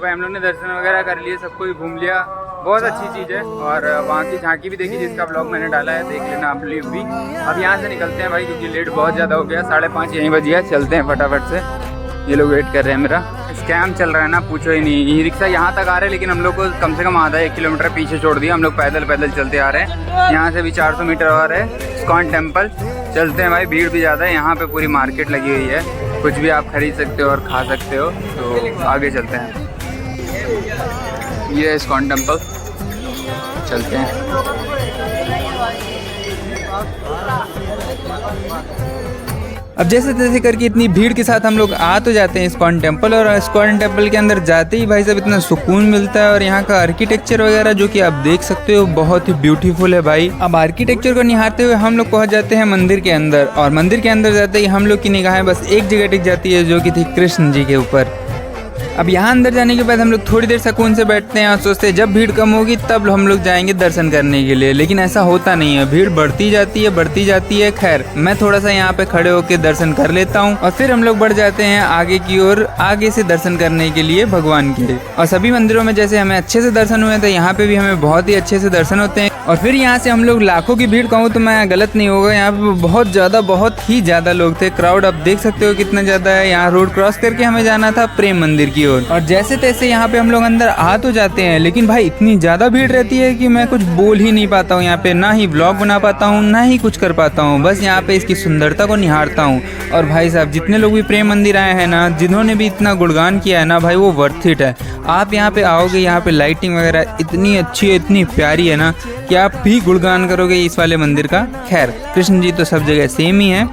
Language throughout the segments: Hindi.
तो भाई हम लोग ने दर्शन वगैरह कर लिए, सब कुछ घूम लिया, बहुत अच्छी चीज़ है। और वहाँ की झांकी भी देखी जिसका ब्लॉग मैंने डाला है, देख लेना आप लोग भी। अब यहाँ से निकलते हैं भाई क्योंकि लेट बहुत ज़्यादा हो गया, 5:30 यहीं बज गया। चलते हैं फटाफट से, ये लोग वेट कर रहे हैं। मेरा स्कैम चल रहा है ना, पूछो ही नहीं। ई रिक्शा यहाँ तक आ रहे हैं लेकिन हम लोग को कम से कम आधा 1 किलोमीटर पीछे छोड़ दिया। हम लोग पैदल चलते आ रहे हैं। यहाँ से भी 400 मीटर और है इस्कॉन टेम्पल। चलते हैं भाई, भीड़ भी ज़्यादा है यहाँ पे, पूरी मार्केट लगी हुई है, कुछ भी आप खरीद सकते हो और खा सकते हो। तो आगे चलते हैं, ये है इस्कॉन टेम्पल, चलते हैं। अब जैसे तैसे करके इतनी भीड़ के साथ हम लोग आ तो जाते हैं इस्कॉन टेम्पल, और इस्कॉन टेम्पल के अंदर जाते ही भाई साहब इतना सुकून मिलता है। और यहाँ का आर्किटेक्चर वगैरह जो कि आप देख सकते हो बहुत ही ब्यूटीफुल है भाई। अब आर्किटेक्चर को निहारते हुए हम लोग पहुँच जाते हैं मंदिर के अंदर, और मंदिर के अंदर जाते ही हम लोग की निगाहें बस एक जगह टिक जाती है, जो कि थी कृष्ण जी के ऊपर। अब यहाँ अंदर जाने के बाद हम लोग थोड़ी देर सुकून से बैठते हैं और सोचते हैं जब भीड़ कम होगी तब हम लोग जाएंगे दर्शन करने के लिए, लेकिन ऐसा होता नहीं है, भीड़ बढ़ती जाती है। खैर मैं थोड़ा सा यहाँ पे खड़े होकर दर्शन कर लेता हूँ और फिर हम लोग बढ़ जाते हैं आगे की ओर, आगे से दर्शन करने के लिए भगवान के। और सभी मंदिरों में जैसे हमें अच्छे से दर्शन हुए थे, यहाँ पे भी हमें बहुत ही अच्छे से दर्शन होते हैं। और फिर यहाँ से हम लोग लाखों की भीड़ कहूँ तो मैं गलत नहीं होगा, यहाँ पे बहुत ही ज़्यादा लोग थे। क्राउड आप देख सकते हो कितना ज़्यादा है। यहाँ रोड क्रॉस करके हमें जाना था प्रेम मंदिर की ओर, और जैसे तैसे यहाँ पे हम लोग अंदर आ तो जाते हैं, लेकिन भाई इतनी ज़्यादा भीड़ रहती है कि मैं कुछ बोल ही नहीं पाता हूँ। यहाँ पे ना ही ब्लॉग बना पाता हूँ, ना ही कुछ कर पाता हूँ, बस यहाँ पे इसकी सुंदरता को निहारता हूँ। और भाई साहब जितने लोग भी प्रेम मंदिर आए हैं ना, जिन्होंने भी इतना गुणगान किया है ना भाई, वो वर्थ इट है। आप यहाँ पे आओगे, यहाँ पे लाइटिंग वगैरह इतनी अच्छी है, इतनी प्यारी है ना कि आप भी गुणगान करोगे इस वाले मंदिर का। खैर कृष्ण जी तो सब जगह सेम ही है,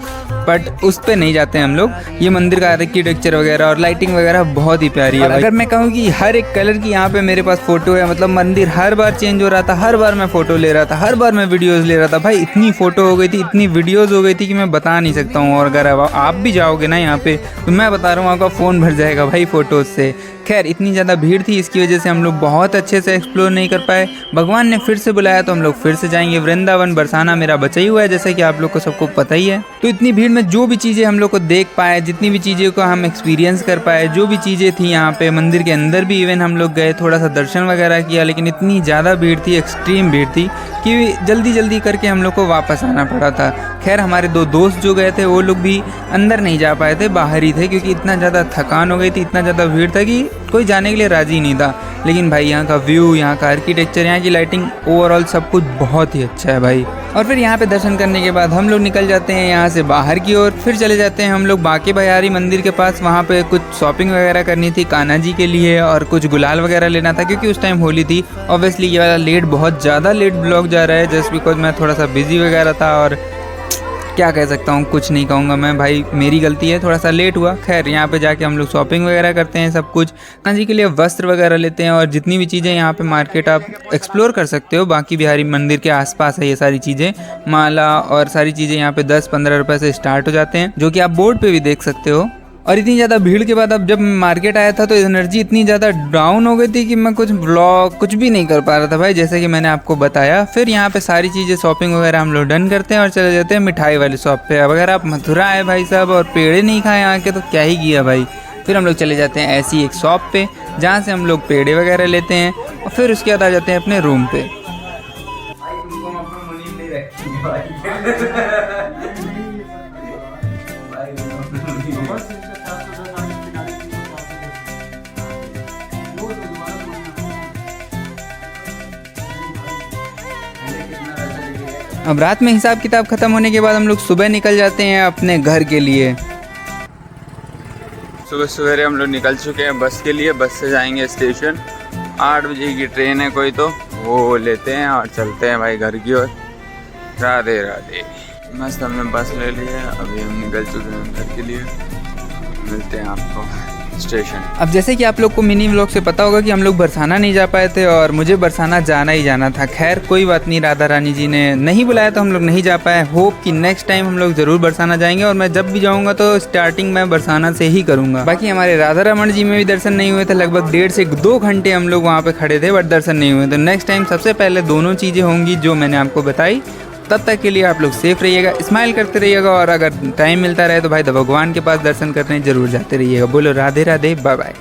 बट उस पे नहीं जाते हैं हम लोग। ये मंदिर का आर्किटेक्चर वगैरह और लाइटिंग वगैरह बहुत ही प्यारी है। अगर मैं कहूँ कि हर एक कलर की यहाँ पे मेरे पास फोटो है, मतलब मंदिर हर बार चेंज हो रहा था, हर बार मैं फोटो ले रहा था, हर बार मैं वीडियोस ले रहा था। भाई इतनी फोटो हो गई थी, इतनी वीडियोस हो गई थी कि मैं बता नहीं सकता हूँ। और अगर आप भी जाओगे ना यहाँ पे तो मैं बता रहा हूँ आपका फ़ोन भर जाएगा भाई फ़ोटोज़ से। खैर इतनी ज़्यादा भीड़ थी, इसकी वजह से हम लोग बहुत अच्छे से एक्सप्लोर नहीं कर पाए। भगवान ने फिर से बुलाया तो हम लोग फिर से जाएंगे। वृंदावन बरसाना मेरा बचा ही हुआ है, जैसे कि आप लोग को सबको पता ही है। तो इतनी भीड़ में जो भी चीज़ें हम लोग को देख पाए, जितनी भी चीज़ें को हम एक्सपीरियंस कर पाए, जो भी चीज़ें थी यहाँ पे मंदिर के अंदर भी इवन हम लोग गए, थोड़ा सा दर्शन वगैरह किया, लेकिन इतनी ज़्यादा भीड़ थी, एक्सट्रीम भीड़ थी कि जल्दी करके हम लोग को वापस आना पड़ा था। खैर हमारे 2 दोस्त जो गए थे वो लोग भी अंदर नहीं जा पाए थे, बाहर ही थे, क्योंकि इतना ज़्यादा थकान हो गई थी, इतना ज़्यादा भीड़ था कि कोई जाने के लिए राज़ी नहीं था। लेकिन भाई यहाँ का व्यू, यहाँ का आर्किटेक्चर, यहाँ की लाइटिंग, ओवरऑल सब कुछ बहुत ही अच्छा है भाई। और फिर यहाँ पे दर्शन करने के बाद हम लोग निकल जाते हैं यहाँ से बाहर की ओर। फिर चले जाते हैं हम लोग बांके बिहारी मंदिर के पास। वहाँ पे कुछ शॉपिंग वगैरह करनी थी कान्हा जी के लिए, और कुछ गुलाल वगैरह लेना था क्योंकि उस टाइम होली थी। ऑब्वियसली ये वाला बहुत ज़्यादा लेट ब्लॉग जा रहा है, जस्ट बिकॉज मैं थोड़ा सा बिजी वगैरह था, और क्या कह सकता हूँ, कुछ नहीं कहूँगा मैं भाई, मेरी गलती है, थोड़ा सा लेट हुआ। खैर यहाँ पे जाके हम लोग शॉपिंग वगैरह करते हैं, सब कुछ कान्हा जी के लिए वस्त्र वगैरह लेते हैं, और जितनी भी चीज़ें यहाँ पे मार्केट आप एक्सप्लोर कर सकते हो। बांके बिहारी मंदिर के आसपास है ये सारी चीज़ें, माला और सारी चीज़ें यहाँ पे 10-15 रुपये से स्टार्ट हो जाते हैं, जो कि आप बोर्ड पे भी देख सकते हो। और इतनी ज़्यादा भीड़ के बाद अब जब मार्केट आया था तो एनर्जी इतनी ज़्यादा डाउन हो गई थी कि मैं कुछ भी नहीं कर पा रहा था भाई, जैसे कि मैंने आपको बताया। फिर यहाँ पे सारी चीज़ें शॉपिंग वगैरह हम लोग डन करते हैं और चले जाते हैं मिठाई वाली शॉप पे। अब अगर आप मथुरा आए भाई साहब और पेड़े नहीं खाए यहाँ के तो क्या ही किया भाई। फिर हम लोग चले जाते हैं ऐसी एक शॉप पे जहाँ से हम लोग पेड़े वगैरह लेते हैं, और फिर उसके बाद आ जाते हैं अपने रूम पे। अब रात में हिसाब किताब ख़त्म होने के बाद हम लोग सुबह निकल जाते हैं अपने घर के लिए। सुबह सवेरे हम लोग निकल चुके हैं बस के लिए। बस से जाएंगे स्टेशन, 8 बजे की ट्रेन है कोई, तो वो लेते हैं और चलते हैं भाई घर की ओर। राधे राधे। मस्त हमने बस ले ली है, अभी हम निकल चुके हैं घर के लिए। मिलते हैं आपको स्टेशन। अब जैसे कि आप लोग को मिनी व्लॉग से पता होगा कि हम लोग बरसाना नहीं जा पाए थे, और मुझे बरसाना जाना ही जाना था। खैर कोई बात नहीं, राधा रानी जी ने नहीं बुलाया तो हम लोग नहीं जा पाए। होप कि नेक्स्ट टाइम हम लोग ज़रूर बरसाना जाएंगे, और मैं जब भी जाऊंगा तो स्टार्टिंग मैं बरसाना से ही करूंगा। बाकी हमारे राधा रमन जी में भी दर्शन नहीं हुए थे, लगभग 1.5 से 2 घंटे हम लोग वहाँ पे खड़े थे, बट दर्शन नहीं हुए। तो नेक्स्ट टाइम सबसे पहले दोनों चीज़ें होंगी जो मैंने आपको बताई। तब तक के लिए आप लोग सेफ रहिएगा, स्माइल करते रहिएगा, और अगर टाइम मिलता रहे तो भाई भगवान के पास दर्शन करने जरूर जाते रहिएगा। बोलो राधे राधे, बाय बाय।